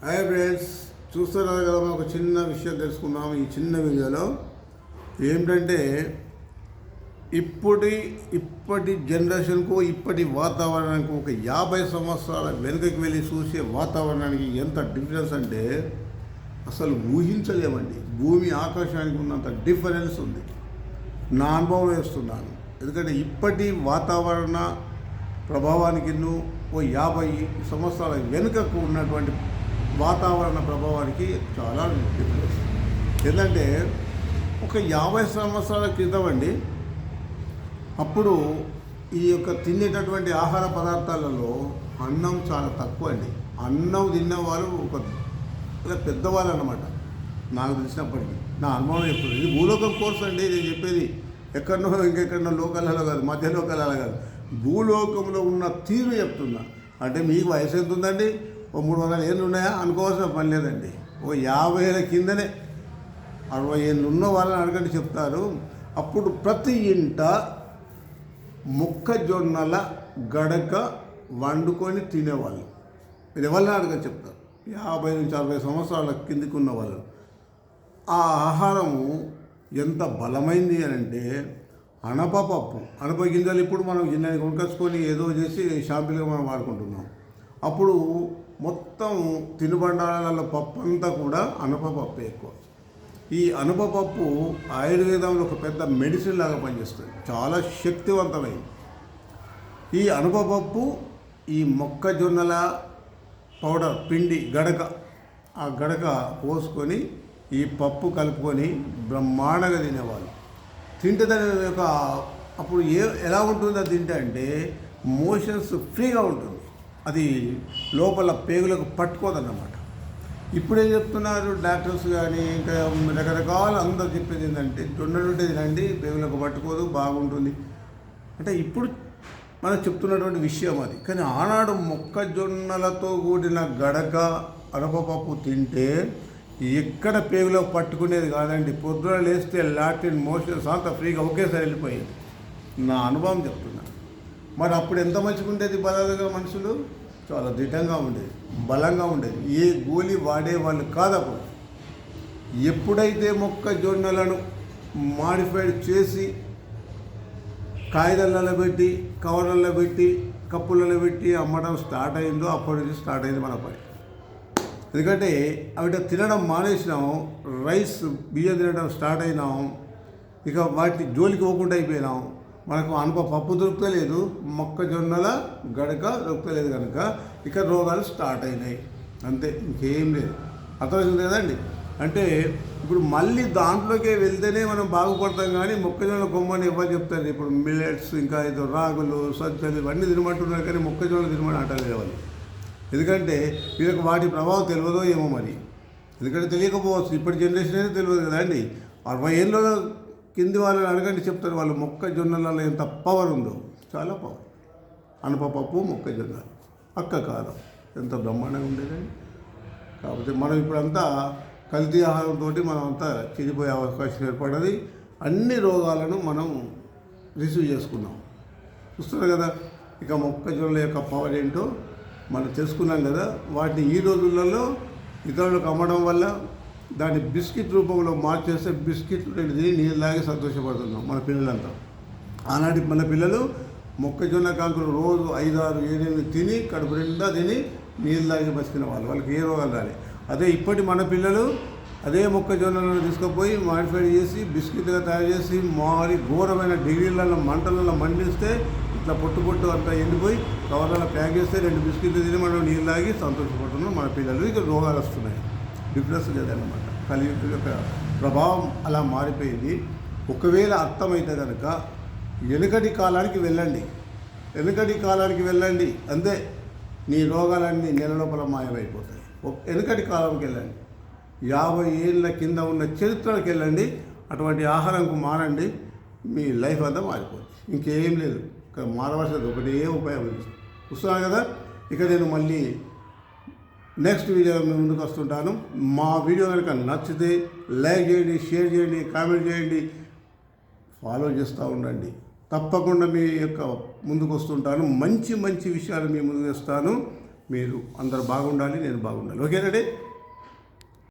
Hi friends, చూస్తున్నారు కదా, మనం ఒక చిన్న విషయం తెలుసుకుందాం ఈ చిన్న వీడియోలో. ఏంటంటే ఇప్పటి జనరేషన్కు ఇప్పటి వాతావరణానికి ఒక 50 సంవత్సరాల వెనుకకి వెళ్ళి చూసే వాతావరణానికి ఎంత డిఫరెన్స్ అంటే అసలు ఊహించలేమండి. భూమి ఆకాశానికి ఉన్నంత డిఫరెన్స్ ఉంది. నా అనుభవం వేస్తున్నాను. ఎందుకంటే ఇప్పటి వాతావరణ ప్రభావానికి ఓ 50 సంవత్సరాల వెనుకకు ఉన్నటువంటి వాతావరణ ప్రభావానికి చాలా డిఫరెన్స్. ఏంటంటే ఒక 50 సంవత్సరాల క్రితం అండి, అప్పుడు ఈ యొక్క తినేటటువంటి ఆహార పదార్థాలలో అన్నం చాలా తక్కువ అండి. అన్నం తిన్నవాళ్ళు ఒక పెద్దవాళ్ళు అన్నమాట. నాకు తెలిసినప్పటికీ నా అనుభవం చెప్తుంది. ఇది భూలోకం కోర్స్ అండి. నేను చెప్పేది ఎక్కడనో ఇంకెక్కడనో లోకల్లో కాదు, మధ్య లోకల్లో కాదు, భూలోకంలో ఉన్న తీరు చెప్తున్నా. అంటే మీకు వయసు ఎంత ఉందండి? ఓ 300 ఏళ్ళు ఉన్నాయా అనుకోవాల్సిన పని లేదండి. ఓ 50 ఏళ్ళ కిందనే 60 ఏళ్ళు ఉన్న వాళ్ళని అడగండి చెప్తారు. అప్పుడు ప్రతి ఇంట మొక్కజొన్నల గడక వండుకొని తినేవాళ్ళు. మీరు ఎవరిని అడగని చెప్తారు. 50 నుంచి 60 సంవత్సరాల కిందికి ఉన్న వాళ్ళు. ఆ ఆహారము ఎంత బలమైంది అని అంటే అనపపప్పు, అనప గింజలు ఇప్పుడు మనం గిన్నెని కొనుకొచ్చుకొని ఏదో చేసి షాంపులుగా మనం వాడుకుంటున్నాం. అప్పుడు మొత్తం తినుబండారాల పప్పు అంతా కూడా అనపపప్పు ఎక్కువ. ఈ అనపపప్పు ఆయుర్వేదంలో ఒక పెద్ద మెడిసిన్ లాగా పనిచేస్తుంది, చాలా శక్తివంతమైంది. ఈ అనపపప్పు, ఈ మొక్కజొన్నల పౌడర్ పిండి గడక, ఆ గడక పోసుకొని ఈ పప్పు కలుపుకొని బ్రహ్మాండంగా తినేవాళ్ళు. తింటే దాని యొక్క అప్పుడు ఎలా ఉంటుందో తింటే అంటే మోషన్స్ ఫ్రీగా ఉంటుంది. అది లోపల పేగులకు పట్టుకోదన్నమాట. ఇప్పుడేం చెప్తున్నారు డాక్టర్స్ కానీ ఇంకా రకరకాల అందరూ చెప్పేది ఏంటంటే జొన్నలుంటే తినండి, పేగులకు పట్టుకోదు, బాగుంటుంది అంటే ఇప్పుడు మనం చెప్తున్నటువంటి విషయం అది. కానీ ఆనాడు మొక్కజొన్నలతో కూడిన గడక అనపపప్పు తింటే ఎక్కడ పేగులకు పట్టుకునేది కాదండి. పొద్దున లేస్తే లాట్రిన్ మోషన్స్ అంతా ఫ్రీగా ఒకేసారి వెళ్ళిపోయేది. నా అనుభవం చెప్తున్నా. మరి అప్పుడు ఎంత మంచిగా ఉండేది, బలంగా మనుషులు చాలా దిట్టంగా ఉండేది, బలంగా ఉండేది. ఏ గోళీ వాడేవాళ్ళు కాదు అప్పుడు. ఎప్పుడైతే మొక్కజొన్నలను మాడిఫైడ్ చేసి కాగితాలలో పెట్టి, కవర్లలో పెట్టి, కప్పులలో పెట్టి అమ్మడం స్టార్ట్ అయిందో అప్పటి నుంచి స్టార్ట్ అయింది మన పని. ఎందుకంటే అవి తినడం మానేసినాం, రైస్ బియ్యం తినడం స్టార్ట్ అయినాం, ఇక వాటి జోలికి పోకుండా అయిపోయినాం. మనకు పప్పు దొరుకుతలేదు, మొక్కజొన్నల గడక దొరుకుతలేదు కనుక ఇక రోగాలు స్టార్ట్ అయినాయి. అంతే, ఇంకేం లేదు. అర్థమవుతుంది కదండి. అంటే ఇప్పుడు మళ్ళీ దాంట్లోకే వెళ్తేనే మనం బాగుపడతాం. కానీ మొక్కజొన్నల కొమ్మని ఎవరు చెప్తారు? ఇప్పుడు మిల్లెట్స్, ఇంకా ఏదో రాగులు, సజ్జలు ఇవన్నీ తినమంటున్నారు, కానీ మొక్కజొన్నలు తినమని అంటలేదు వాళ్ళు. ఎందుకంటే వీళ్ళకి వాటి ప్రభావం తెలియదో ఏమో మరి. ఎందుకంటే తెలియకపోవచ్చు, ఇప్పటి జనరేషన్ అయితే తెలియదు కదండి. 60 ఏళ్ళ కింది వాళ్ళని అడగండి చెప్తారు వాళ్ళు మొక్కజొన్నలలో ఎంత పవర్ ఉందో. చాలా పవర్. అనపపప్పు, మొక్కజొన్న, అక్క కారం ఎంత బ్రహ్మాండంగా ఉండేదండి. కాకపోతే మనం ఇప్పుడంతా కల్తీ ఆహారంతో మనం అంతా చెడిపోయే అవకాశం ఏర్పడ్డది. అన్ని రోగాలను మనం రిసీవ్ చేసుకున్నాం. చూస్తున్నారు కదా. ఇక మొక్కజొన్నల యొక్క పవర్ ఏంటో మనం తెలుసుకున్నాం కదా. వాటిని ఈ రోజులలో ఇతరులకు అమ్మడం వల్ల దాన్ని బిస్కెట్ రూపంలో మార్చేస్తే బిస్కెట్ తిని నీళ్ళు తాగి సంతోషపడుతున్నాం మన పిల్లలంతా. ఆనాటి మన పిల్లలు మొక్కజొన్న కాంకులు రోజు 5, 6, 7, 8 తిని కడుపు నిండా తిని నీళ్ళు తాగి బతికిన వాళ్ళకి ఏ రోగాలు రాలి. అదే ఇప్పటి మన పిల్లలు అదే మొక్కజొన్నలను తీసుకుపోయి మాడిఫైడ్ చేసి బిస్కెట్గా తయారు చేసి మారి ఘోరమైన డిగ్రీలలో మంటలలో మండిస్తే ఇట్లా పొట్టు అంతా ఎండిపోయి కవర్లలో ప్యాక్ చేస్తే 2 బిస్కెట్లు తిని మనం నీళ్ళు తాగి సంతోషపడుతున్నాం మన పిల్లలు. ఇక రోగాలు వస్తున్నాయి. డిఫరెన్స్ లేదన్నమాట. కలియుగ యొక్క ప్రభావం అలా మారిపోయింది. ఒకవేళ అర్థమైతే కనుక వెనుకటి కాలానికి వెళ్ళండి, అంతే. నీ రోగాలన్నీ నెల లోపల మాయమైపోతాయి. వెనుకటి కాలంకి వెళ్ళండి, 50 ఏళ్ళ కింద ఉన్న చరిత్రలకు వెళ్ళండి, అటువంటి ఆహారంకు మారండి, మీ లైఫ్ అంతా మారిపోతుంది. ఇంకేం లేదు. ఇక్కడ మారవలసినది ఒకటే ఉపాయం చూస్తున్నాను కదా. ఇక నేను మళ్ళీ నెక్స్ట్ వీడియోలో మేము ముందుకు వస్తుంటాను. మా వీడియో కనుక నచ్చితే లైక్ చేయండి, షేర్ చేయండి, కామెంట్ చేయండి, ఫాలో చేస్తూ ఉండండి. తప్పకుండా మీ యొక్క ముందుకు వస్తుంటాను. మంచి విషయాలు మీ ముందుకు తెస్తాను. మీరు అందరు బాగుండాలి, నేను బాగుండాలి. ఓకేనండి.